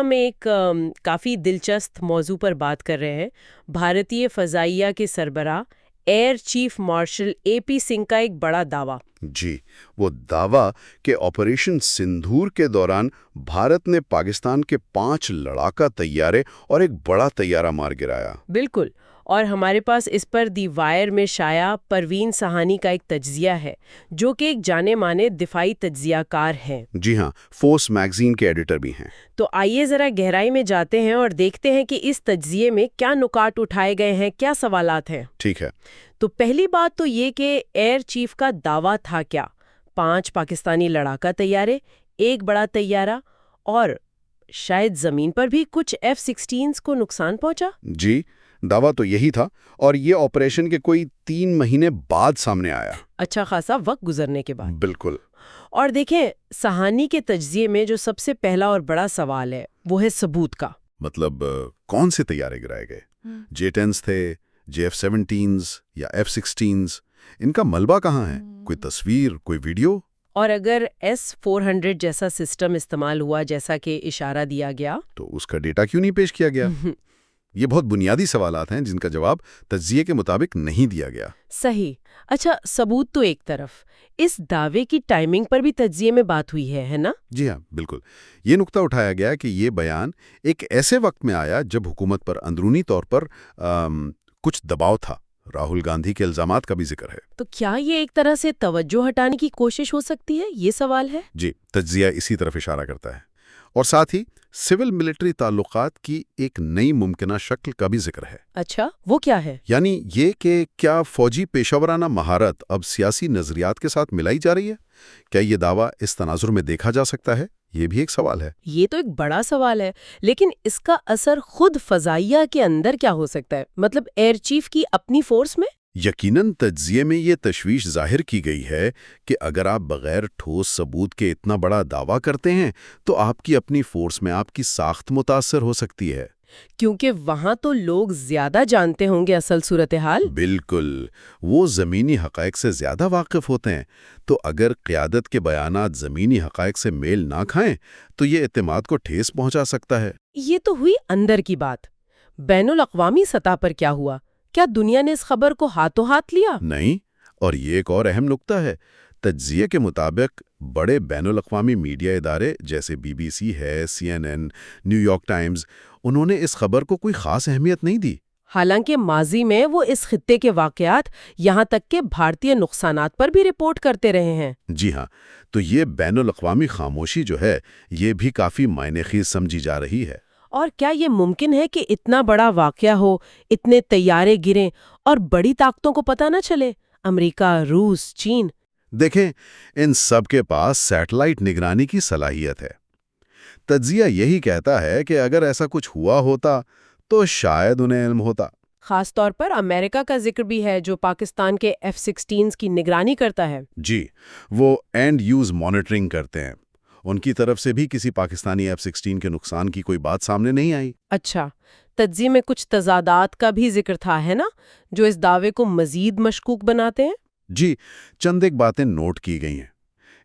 ہم ایک کافی دلچسپ موضوع پر بات کر رہے ہیں، بھارتیہ فضائیہ کے سربراہ ایئر چیف مارشل اے پی سنگھ کا ایک بڑا دعویٰ۔ جی، وہ دعویٰ کہ آپریشن سندھور کے دوران بھارت نے پاکستان کے 5 لڑاکا طیارے اور ایک بڑا طیارہ مار گرایا۔ بالکل، اور ہمارے پاس اس پر دی وائر میں شائع پروین سہانی کا ایک تجزیہ ہے، جو کہ ایک جانے مانے دفاعی تجزیہ کار ہیں۔ جی ہاں، فورس میگزین کے ایڈیٹر بھی ہیں۔ تو آئیے ذرا گہرائی میں جاتے ہیں اور دیکھتے ہیں کہ اس تجزیے میں کیا نکات اٹھائے گئے ہیں، کیا سوالات ہیں۔ ٹھیک ہے۔ تو پہلی بات تو یہ کہ ایئر چیف کا دعویٰ تھا کیا؟ 5 پاکستانی لڑاکا طیارے، ایک بڑا طیارہ، اور شاید زمین پر بھی کچھ F-16 کو نقصان پہنچا؟ جی، دعویٰ تو یہی تھا، اور یہ آپریشن کے کوئی 3 مہینے بعد سامنے آیا۔ اچھا خاصا وقت گزرنے کے بعد۔ بالکل۔ اور دیکھیں، سہانی کے تجزیے میں جو سب سے پہلا اور بڑا سوال ہے وہ ہے ثبوت کا۔ مطلب کون سے طیارے گرائے گئے؟ J-10s تھے، F-17s یا F-16s؟ ان کا ملبہ کہاں ہے؟ کوئی تصویر، کوئی ویڈیو؟ اور اگر S-400 جیسا سسٹم استعمال ہوا جیسا کہ اشارہ دیا گیا تو اس کا ڈیٹا کیوں نہیں پیش کیا گیا؟ یہ بہت بنیادی سوالات ہیں جن کا جواب تجزیے کے مطابق نہیں دیا گیا۔ صحیح۔ اچھا، ثبوت تو ایک طرف، اس دعوے کی ٹائمنگ پر بھی تجزیے میں بات ہوئی ہے نا؟ جی ہاں، بالکل۔ یہ نقطہ اٹھایا گیا کہ یہ بیان ایک ایسے وقت میں آیا جب حکومت پر اندرونی طور پر کچھ دباؤ تھا۔ راہل گاندھی کے الزامات کا بھی ذکر ہے۔ تو کیا یہ ایک طرح سے توجہ ہٹانے کی کوشش ہو سکتی ہے؟ یہ سوال ہے۔ جی، تجزیہ اسی طرف اشارہ کرتا ہے، اور ساتھ ہی سول ملٹری تعلقات کی ایک نئی ممکنہ شکل کا بھی ذکر ہے۔ اچھا، وہ کیا ہے؟ یعنی یہ کہ کیا فوجی پیشہ ورانہ مہارت اب سیاسی نظریات کے ساتھ ملائی جا رہی ہے؟ کیا یہ دعویٰ اس تناظر میں دیکھا جا سکتا ہے؟ یہ بھی ایک سوال ہے۔ یہ تو ایک بڑا سوال ہے، لیکن اس کا اثر خود فضائیہ کے اندر کیا ہو سکتا ہے؟ مطلب ایئر چیف کی اپنی فورس میں؟ یقیناً تجزیے میں یہ تشویش ظاہر کی گئی ہے کہ اگر آپ بغیر ٹھوس ثبوت کے اتنا بڑا دعویٰ کرتے ہیں تو آپ کی اپنی فورس میں آپ کی ساخت متاثر ہو سکتی ہے، کیونکہ وہاں تو لوگ زیادہ جانتے ہوں گے اصل صورتحال۔ بالکل، وہ زمینی حقائق سے زیادہ واقف ہوتے ہیں۔ تو اگر قیادت کے بیانات زمینی حقائق سے میل نہ کھائیں تو یہ اعتماد کو ٹھیس پہنچا سکتا ہے۔ یہ تو ہوئی اندر کی بات۔ بین الاقوامی سطح پر کیا ہوا؟ کیا دنیا نے اس خبر کو ہاتھوں ہاتھ لیا؟ نہیں، اور یہ ایک اور اہم نقطہ ہے۔ تجزیے کے مطابق بڑے بین الاقوامی میڈیا ادارے جیسے BBC ہے، CNN، نیو یارک ٹائمز، انہوں نے اس خبر کو کوئی خاص اہمیت نہیں دی۔ حالانکہ ماضی میں وہ اس خطے کے واقعات، یہاں تک کہ بھارتیہ نقصانات پر بھی رپورٹ کرتے رہے ہیں۔ جی ہاں، تو یہ بین الاقوامی خاموشی جو ہے یہ بھی کافی معنی خیز سمجھی جا رہی ہے۔ اور کیا یہ ممکن ہے کہ اتنا بڑا واقعہ ہو، اتنے طیارے گریں اور بڑی طاقتوں کو پتہ نہ چلے؟ امریکہ، روس، چین۔ دیکھیں، ان سب کے پاس سیٹلائٹ نگرانی کی صلاحیت ہے۔ تجزیہ یہی کہتا ہے کہ اگر ایسا کچھ ہوا ہوتا تو شاید انہیں علم ہوتا۔ خاص طور پر امریکہ کا ذکر بھی ہے جو پاکستان کے F-16 کی نگرانی کرتا ہے۔ جی، وہ اینڈ یوز مانیٹرنگ کرتے ہیں۔ ان کی طرف سے بھی کسی پاکستانی F-16 کے نقصان کی کوئی بات سامنے نہیں آئی۔ اچھا، تجزیے میں کچھ تضادات کا بھی ذکر تھا، ہے نا، جو اس دعوے کو مزید مشکوک بناتے ہیں؟ جی، چند ایک باتیں نوٹ کی گئی ہیں۔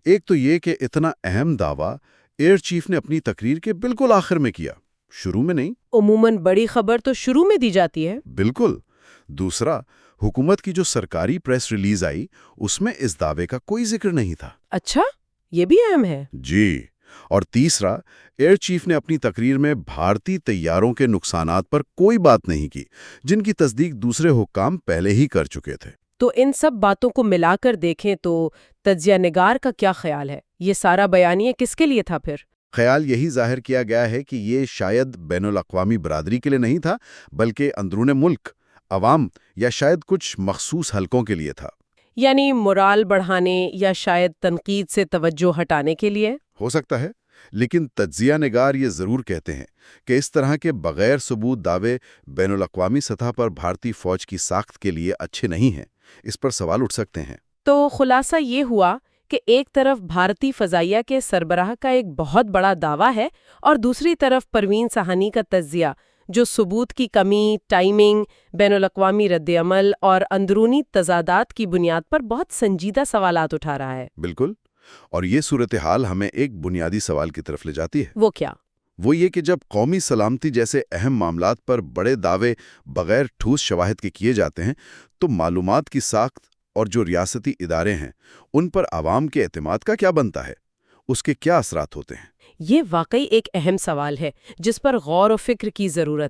ایک تو یہ کہ اتنا اہم دعویٰ ایئر چیف نے اپنی تقریر کے بالکل آخر میں کیا، شروع میں نہیں۔ عموماً بڑی خبر تو شروع میں دی جاتی ہے۔ بالکل۔ دوسرا، حکومت کی جو سرکاری پریس ریلیز آئی اس میں اس دعوے کا کوئی ذکر نہیں تھا۔ اچھا، یہ بھی اہم ہے۔ جی، اور تیسرا، ایئر چیف نے اپنی تقریر میں بھارتی طیاروں کے نقصانات پر کوئی بات نہیں کی، جن کی تصدیق دوسرے حکام پہلے ہی کر چکے تھے۔ تو ان سب باتوں کو ملا کر دیکھیں تو تجزیہ نگار کا کیا خیال ہے؟ یہ سارا بیانیہ کس کے لیے تھا پھر؟ خیال یہی ظاہر کیا گیا ہے کہ یہ شاید بین الاقوامی برادری کے لیے نہیں تھا، بلکہ اندرون ملک، عوام یا شاید کچھ مخصوص حلقوں کے لیے تھا۔ یعنی مورال بڑھانے یا شاید تنقید سے توجہ ہٹانے کے لیے؟ ہو سکتا ہے، لیکن تجزیہ نگار یہ ضرور کہتے ہیں کہ اس طرح کے بغیر ثبوت دعوے بین الاقوامی سطح پر بھارتی فوج کی ساخت کے لیے اچھے نہیں ہیں۔ اس پر سوال اٹھ سکتے ہیں۔ تو خلاصہ یہ ہوا کہ ایک طرف بھارتی فضائیہ کے سربراہ کا ایک بہت بڑا دعویٰ ہے اور دوسری طرف پروین سہانی کا تجزیہ جو ثبوت کی کمی، ٹائمنگ، بین الاقوامی رد عمل اور اندرونی تضادات کی بنیاد پر بہت سنجیدہ سوالات اٹھا رہا ہے۔ بالکل، اور یہ صورتحال ہمیں ایک بنیادی سوال کی طرف لے جاتی ہے۔ وہ کیا؟ وہ یہ کہ جب قومی سلامتی جیسے اہم معاملات پر بڑے دعوے بغیر ٹھوس شواہد کے کیے جاتے ہیں تو معلومات کی ساخت اور جو ریاستی ادارے ہیں ان پر عوام کے اعتماد کا کیا بنتا ہے، اس کے کیا اثرات ہوتے ہیں؟ یہ واقعی ایک اہم سوال ہے جس پر غور و فکر کی ضرورت